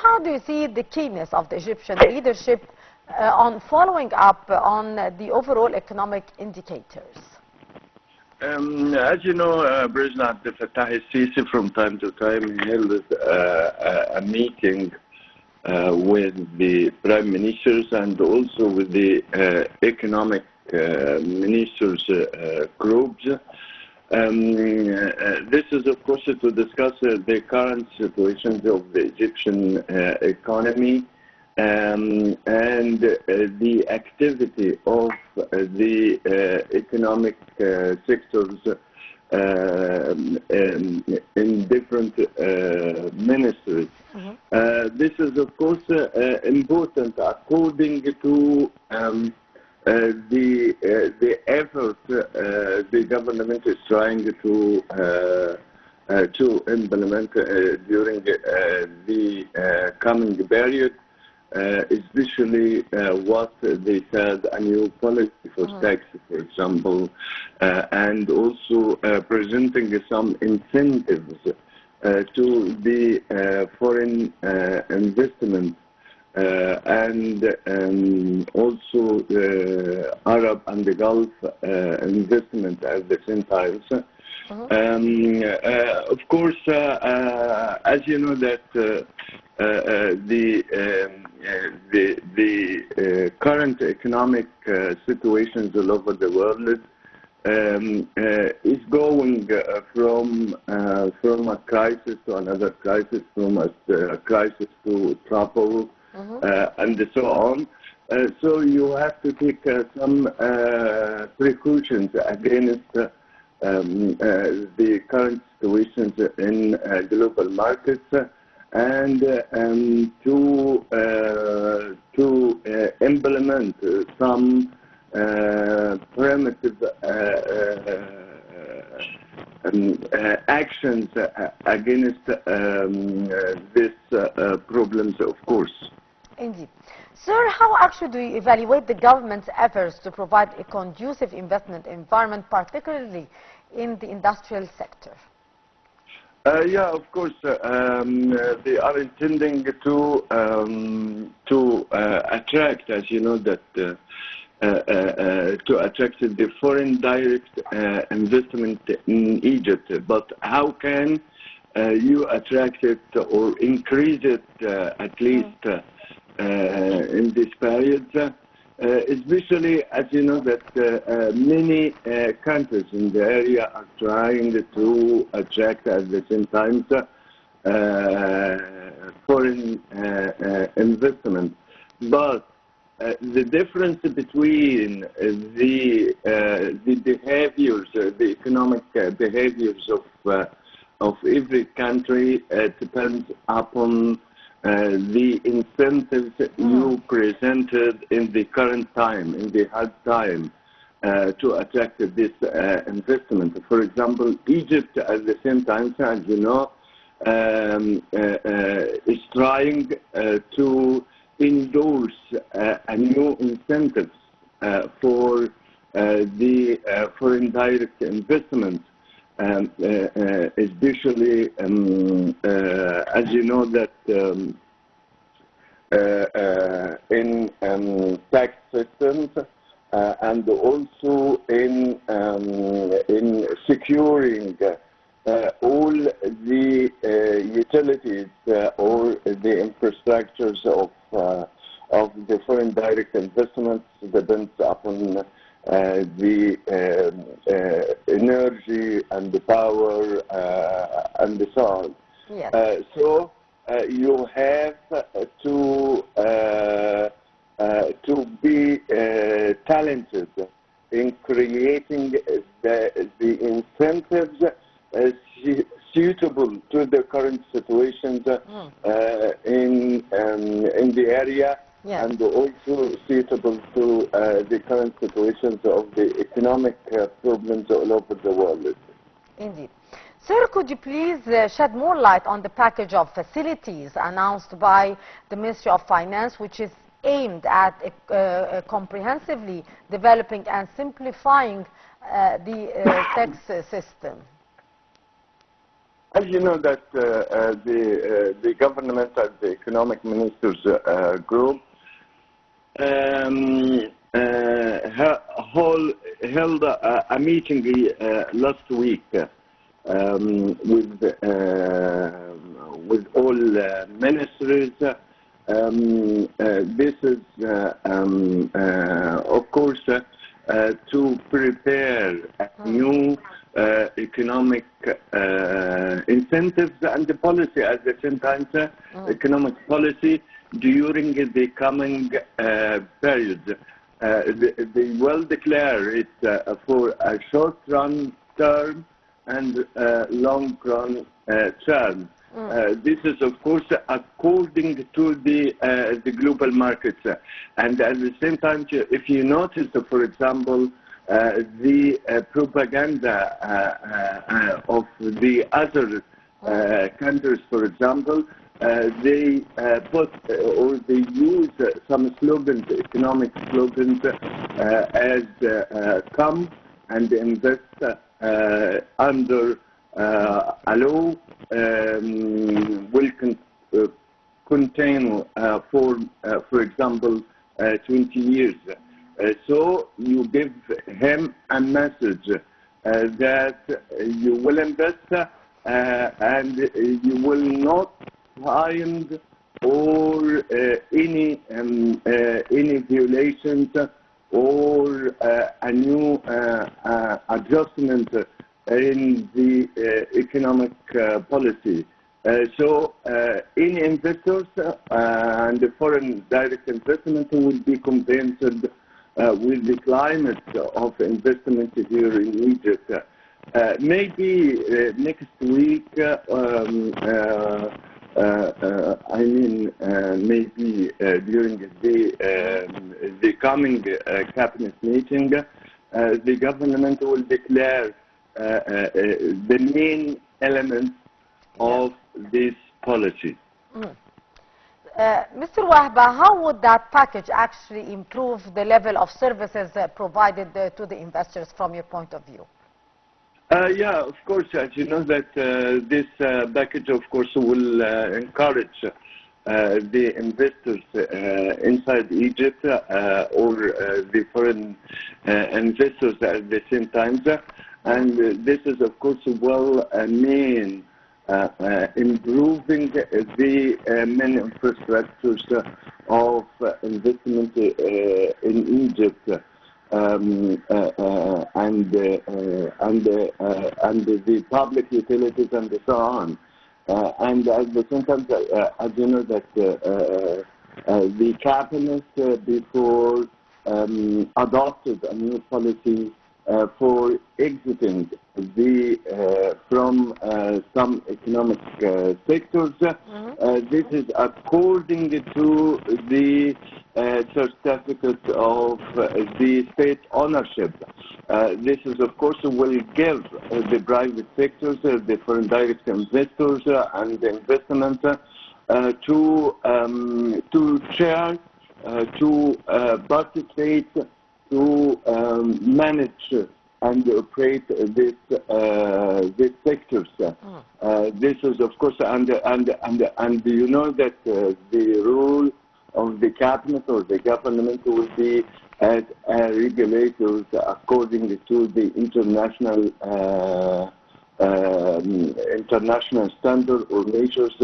how do you see the keenness of the Egyptian leadership on following up on the overall economic indicators? As you know, President Abdul Fattah al-Sisi from time to time held a meeting with the prime ministers and also with the economic ministers groups. This is, of course, to discuss the current situations of the Egyptian economy and the activity of the economic sectors in different ministries. This is, of course, important according to the effort the government is trying to implement during the coming period, especially what they said, a new policy for tax, for example, and also presenting some incentives to the foreign investment and also Arab and the Gulf investment at the same time. Of course, as you know that the current economic situations all over the world is going from a crisis to another crisis, from a crisis to trouble, and so on. So you have to take some precautions against the current situations in global markets and to implement some primitive actions against these problems, of course. Indeed. Sir, how actually do you evaluate the government's efforts to provide a conducive investment environment, particularly in the industrial sector? Yeah, of course. They are intending to attract, as you know, that to attract the foreign direct investment in Egypt. But how can you attract it or increase it at least in this period? Especially as you know that many countries in the area are trying to attract at the same time foreign investment. But the difference between the behaviors, the economic behaviors of every country depends upon the incentives you presented in the current time, in the hard time, to attract this investment. For example, Egypt at the same time, as you know, is trying to endorse a new incentives for the foreign direct investment. Especially as you know that in tax systems and also in securing all the utilities or the infrastructures of the foreign direct investments depends upon the energy and the power and so on. Yes. So you have to be talented in creating the incentives suitable to the current situations in the area. Yes. And also suitable to the current situations of the economic problems all over the world. Indeed. Sir, could you please shed more light on the package of facilities announced by the Ministry of Finance, which is aimed at comprehensively developing and simplifying the tax system? As you know that the government and the economic ministers group held a meeting last week with all ministers. This is, of course, to prepare a new economic incentives and the policy at the same time, economic policy during the coming period. They will declare it for a short-run term and long-run term. This is, of course, according to the global markets. And at the same time, if you notice, for example, the propaganda of the other countries, for example, they put or they use some slogans, economic slogans, as come and invest under a law will contain for example 20 years. So you give him a message that you will invest and you will not find or any violations or a new adjustment in the economic policy. So any investors and the foreign direct investment will be compensated with the climate of investment here in Egypt. Maybe next week, maybe during the coming cabinet meeting, the government will declare the main elements of this policy. Mr. Wahba, how would that package actually improve the level of services provided to the investors from your point of view? Yeah, of course, as you know that this package, of course, will encourage the investors inside Egypt or the foreign investors at the same time. And this is, of course, will mean improving the main infrastructures of investment in Egypt. And the public utilities and so on. And at the same time, as you know that the cabinet before adopted a new policy for exiting from some economic sectors. This is according to the certificate of the state ownership. This is, of course, will give the private sectors, the foreign direct investors and the investment to share, to participate, to manage and operate these sectors. This is, of course, and you know that the role of the cabinet or the government will be as regulators according to the international standard or measures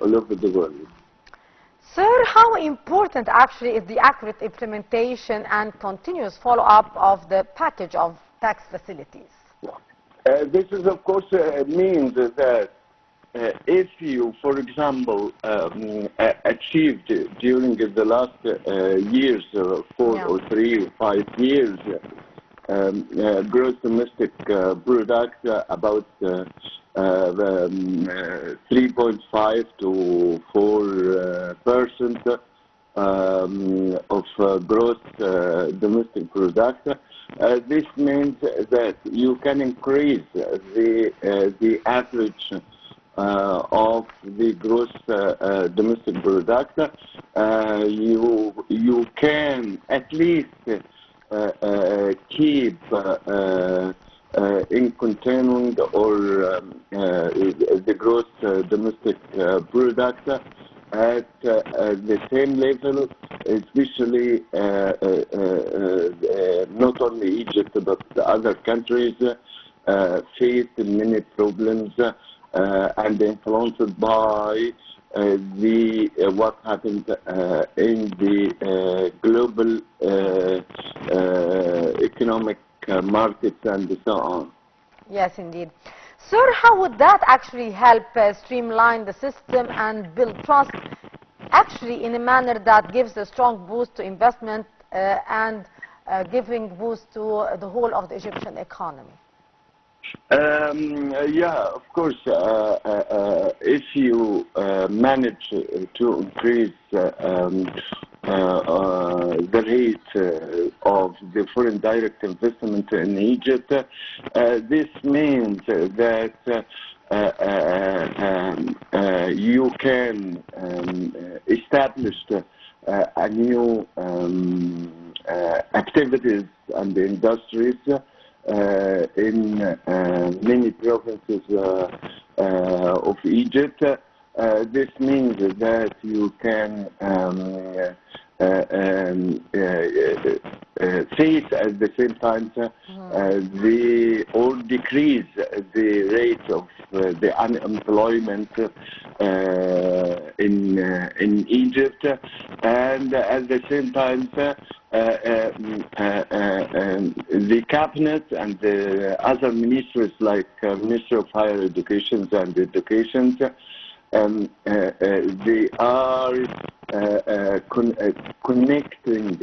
all over the world. Sir, how important actually is the accurate implementation and continuous follow-up of the package of tax facilities? This is, of course, means that if you, for example, achieved during the last years, 4 or 3 or 5 years, gross domestic product about 3.5 to 4% of gross domestic product. This means that you can increase the average of the gross domestic product. You can at least keep in continuing or the gross domestic product at the same level, especially not only Egypt but other countries face many problems and influenced by what happened in the global economic markets and so on. Yes, indeed. Sir, how would that actually help streamline the system and build trust actually in a manner that gives a strong boost to investment and giving boost to the whole of the Egyptian economy? Yeah, of course. If you manage to increase the rate of the foreign direct investment in Egypt, this means that you can establish a new activities and industries in many provinces of Egypt. This means that you can face at the same time or decrease the rate of the unemployment in Egypt, and at the same time the cabinet and the other ministries like Ministry of Higher Education and Education, they are connecting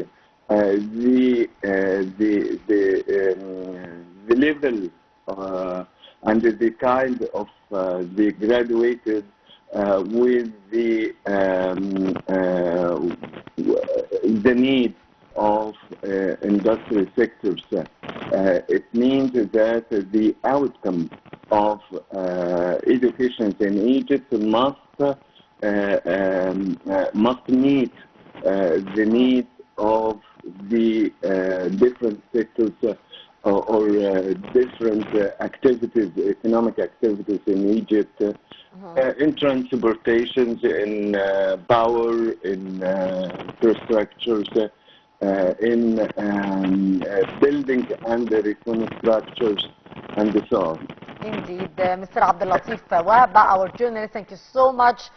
the level and the kind of the graduated with the need of industrial sectors. It means that the outcome of education in Egypt must meet the needs of the different sectors or different activities, economic activities in Egypt, in transportations, in power, in infrastructures, in building and reconstructions, and so on. Indeed. Mr. Abdul Latif Wahba, our journalist, thank you so much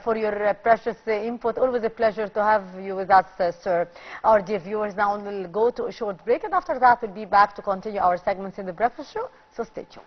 for your precious input. Always a pleasure to have you with us, sir. Our dear viewers, now we'll go to a short break, and after that we'll be back to continue our segments in the breakfast show, so stay tuned.